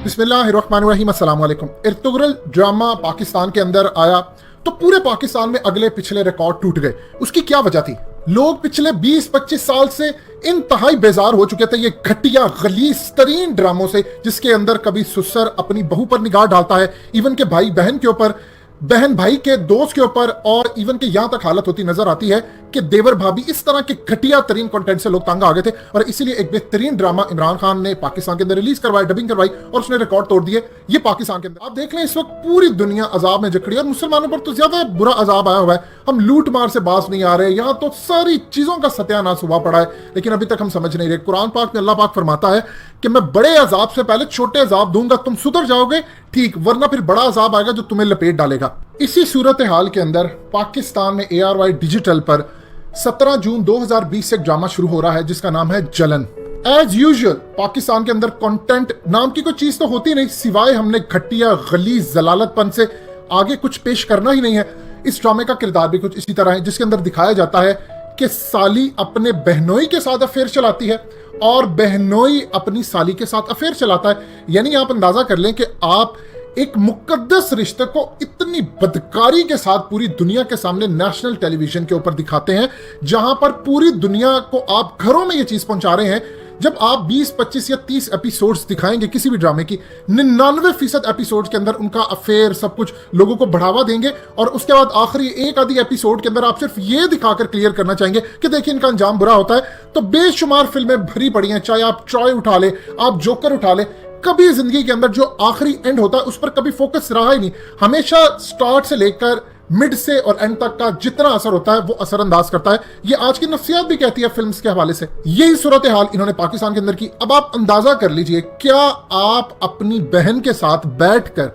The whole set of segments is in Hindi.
बिस्मिल्लाहिर्रहमानिर्रहीम, अस्सलाम वालेकुम। इर्तुगरुल ड्रामा पाकिस्तान के अंदर आया तो पूरे पाकिस्तान में अगले पिछले रिकॉर्ड टूट गए। उसकी क्या वजह थी? लोग पिछले 20-25 साल से इंतहाई बेजार हो चुके थे ये घटिया गलीज़ तरीन ड्रामों से, जिसके अंदर कभी ससुर अपनी बहू पर निगाह डालता है, इवन के भाई बहन के ऊपर, बहन भाई के दोस्त के ऊपर, और इवन के यहां तक हालत होती नजर आती है कि देवर भाभी। इस तरह के घटिया तरीन कंटेंट से लोग तंग आ गए थे और इसीलिए एक बेहतरीन ड्रामा इमरान खान ने पाकिस्तान के अंदर रिलीज करवाई, डबिंग करवाई और उसने रिकॉर्ड तोड़ दिए। ये पाकिस्तान के अंदर आप देख लें, इस वक्त पूरी दुनिया अजाब में जकड़ी है और मुसलमानों पर तो ज्यादा बुरा अजाब आया हुआ है। हम लूट मार से बाज नहीं आ रहे, यहां तो सारी चीजों का सत्यानाश हुआ पड़ा है, लेकिन अभी तक हम समझ नहीं रहे। कुरान पाक में अल्लाह पाक फरमाता है कि मैं बड़े अजाब से पहले छोटे अजाब दूंगा, तुम सुधर जाओगे ठीक, वरना फिर बड़ा अजाब आएगा जो तुम्हें लपेट डालेगा। इसी सूरत हाल के अंदर पाकिस्तान में ARY डिजिटल पर 17 जून 2020 से एक ड्रामा शुरू हो रहा है जिसका नाम है जलन। एज यूजुअल पाकिस्तान के अंदर कंटेंट नाम की कोई चीज तो होती नहीं, सिवाय हमने घटिया गलीज़ जलालतपन से आगे कुछ पेश करना ही नहीं है। इस ड्रामे का किरदार भी कुछ इसी तरह है, जिसके अंदर दिखाया जाता है कि साली अपने बहनोई के साथ अफेयर चलाती है और बहनोई अपनी साली के साथ अफेयर चलाता है। यानी आप अंदाजा कर लें कि आप एक मुकद्दस रिश्ते को इतनी बदकारी के साथ पूरी दुनिया के सामने नेशनल टेलीविजन के ऊपर दिखाते हैं, जहां पर पूरी दुनिया को आप घरों में ये चीज पहुंचा रहे हैं। जब आप 20, 25 या 30 एपिसोड्स दिखाएंगे किसी भी ड्रामे की, 99% एपिसोड्स के अंदर उनका अफेयर सब कुछ लोगों को बढ़ावा देंगे और उसके बाद आखिरी एक आधी एपिसोड के अंदर आप सिर्फ ये दिखाकर क्लियर करना चाहेंगे कि देखिए इनका अंजाम बुरा होता है। तो बेशुमार फिल्में भरी पड़ी हैं, चाहे आप ट्रॉय उठा ले, आप जोकर उठा ले, कभी जिंदगी के अंदर जो आखिरी एंड होता है उस पर कभी फोकस रहा ही नहीं। हमेशा स्टार्ट से लेकर मिड से और एंड तक का जितना असर होता है वो असरअंदाज करता है। ये आज की नफ्सियात भी कहती है फिल्म्स के हवाले से। यही सूरत हाल इन्होंने पाकिस्तान के अंदर की। अब आप अंदाजा कर लीजिए, क्या आप अपनी बहन के साथ बैठकर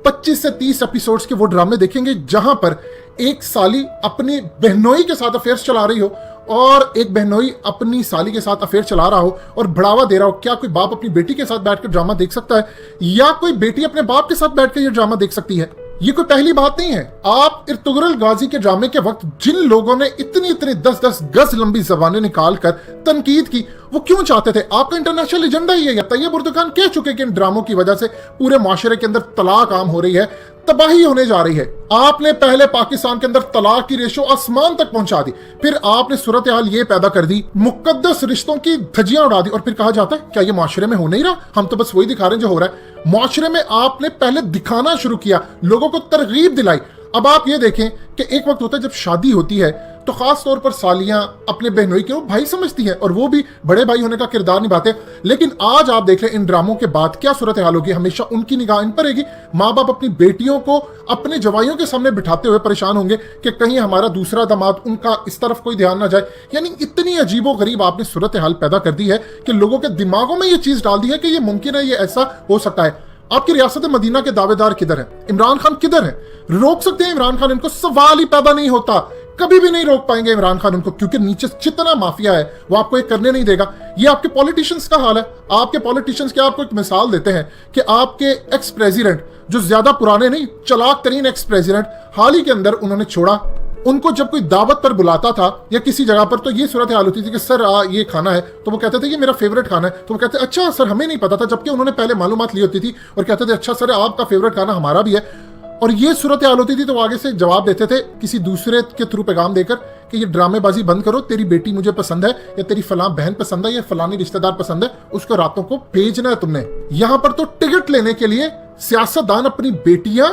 25 से 30 एपिसोड्स के वो ड्रामे देखेंगे जहां पर एक साली अपनी बहनोई के साथ अफेयर्स चला रही हो और एक बहनोई अपनी साली के साथ अफेयर चला रहा हो और बढ़ावा दे रहा हो? क्या कोई बाप अपनी बेटी के साथ बैठकर ड्रामा देख सकता है, या कोई बेटी अपने बाप के साथ बैठकर ये ड्रामा देख सकती है? ये कोई पहली बात नहीं है। आप इर्तुगरुल गाजी के ड्रामे के वक्त जिन लोगों ने इतनी 10-10 गज लंबी जबानें निकालकर तनकीद की, वो क्यों चाहते थे? आपका इंटरनेशनल एजेंडा ही है। तैयब उर्दुगान कह चुके कि इन ड्रामों की वजह से पूरे माशरे के अंदर तलाक आम हो रही है, तबाही होने जा रही है। आपने पहले पाकिस्तान के अंदर तलाक की रेशो आसमान तक पहुंचा दी, फिर आपने सूरत हाल ये पैदा कर दी, मुकद्दस रिश्तों की धज्जियां उड़ा दी, और फिर कहा जाता है क्या ये माशरे में हो नहीं रहा, हम तो बस वही दिखा रहे हैं जो हो रहा है। माशरे में आपने पहले दिखाना शुरू किया, लोगों को तरगीब दिलाई। अब आप ये देखें कि एक वक्त होता है जब शादी होती है तो खास तौर पर सालियां अपने बहनोई के वो भाई समझती हैं और वो भी बड़े भाई होने का किरदार निभाते हैं। लेकिन आज आप देख लें इन ड्रामों के बाद क्या सूरत हाल होगी। हमेशा उनकी निगाह इन पर रहेगी। माँ बाप अपनी बेटियों को अपने जवाइयों के सामने बिठाते हुए परेशान होंगे कि कहीं हमारा दूसरा दामाद, उनका इस तरफ कोई ध्यान ना जाए। यानी इतनी अजीबो गरीब आपने सूरत हाल पैदा कर दी है कि लोगों के दिमागों में ये चीज डाल दी है कि ये मुमकिन है, ये ऐसा हो सकता है। आपकी रियासत मदीना के दावेदार किधर है? इमरान खान किधर है? रोक सकते हैं इमरान खान इनको? सवाल ही पैदा नहीं होता। कभी भी नहीं रोक पाएंगे इमरान खान उनको, क्योंकि नीचे जितना माफिया है वो आपको ये करने नहीं देगा। ये आपके पॉलिटिशियंस का हाल है। आपके पॉलिटिशियंस के आपको एक मिसाल देते हैं कि आपके एक्स प्रेसिडेंट, जो ज्यादा पुराने नहीं, चालाक तरीन एक्स प्रेसिडेंट, हाल ही के अंदर उन्होंने छोड़ा। उनको जब कोई दावत पर बुलाता था या किसी जगह पर, तो ये सूरत हाल होती थी कि सर ये खाना है, तो वो कहते थे ये मेरा फेवरेट खाना है, तो वो कहते अच्छा सर हमें नहीं पता था, जबकि उन्होंने पहले मालूमात ली होती थी और कहते थे अच्छा सर आपका फेवरेट खाना हमारा भी है। और ये सूरत हाल होती थी तो वो आगे से जवाब देते थे किसी दूसरे के थ्रू पैगाम देकर कि ये ड्रामेबाजी बंद करो, तेरी बेटी मुझे पसंद है, या तेरी फलां बहन पसंद है, या फलानी रिश्तेदार पसंद है, उसको रातों को भेजना है तुमने। यहां पर तो टिकट लेने के लिए सियासतदान अपनी बेटियां,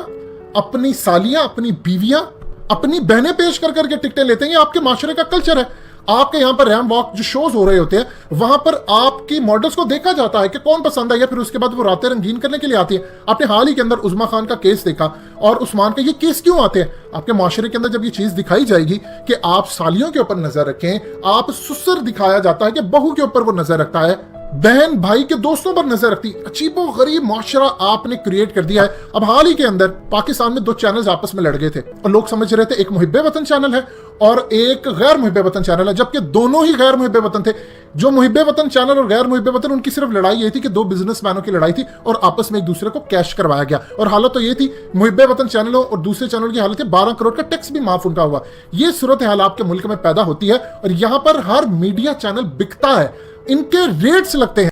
अपनी सालियां, अपनी बीवियां, अपनी बहनें पेश कर करके टिकटें लेते हैं। ये आपके माशरे का कल्चर है। आपके यहाँ पर रैम वॉक जो शोज हो रहे होते हैं, वहां पर आपकी मॉडल्स को देखा जाता है कि कौन पसंद है, या फिर उसके बाद वो रातें रंगीन करने के लिए आती है। आपने हाल ही के अंदर उस्मा खान का केस देखा, और उस्मान के ये केस क्यों आते हैं? आपके माशरे के अंदर जब ये चीज दिखाई जाएगी कि आप सालियों के ऊपर नजर रखें, आप ससुर दिखाया जाता है कि बहू के ऊपर वो नजर रखता है, बहन भाई के दोस्तों पर नजर रखती, अजीबो गरीब माशरा आपने क्रिएट कर दिया है। अब हाल ही के अंदर पाकिस्तान में 2 चैनल्स आपस में लड़ गए थे और लोग समझ रहे थे एक मुहिब्बे वतन चैनल है और एक गैर मुहिब्बे वतन चैनल है, जबकि दोनों ही गैर मुहिब्बे वतन थे। जो मुहिब्बे वतन चैनल और गैर मुहिब्बे वतन, उनकी सिर्फ लड़ाई ये थी कि 2 बिजनेसमैनों की लड़ाई थी और आपस में एक दूसरे को कैश करवाया गया। और हालत तो ये थी, मुहिब्बे वतन चैनलों और दूसरे चैनल की हालत है 12 करोड़ का टैक्स भी माफ उनका हुआ। ये सूरत हाल आपके मुल्क में पैदा होती है और यहाँ पर हर मीडिया चैनल बिकता है, इनके रेट्स लगते हैं।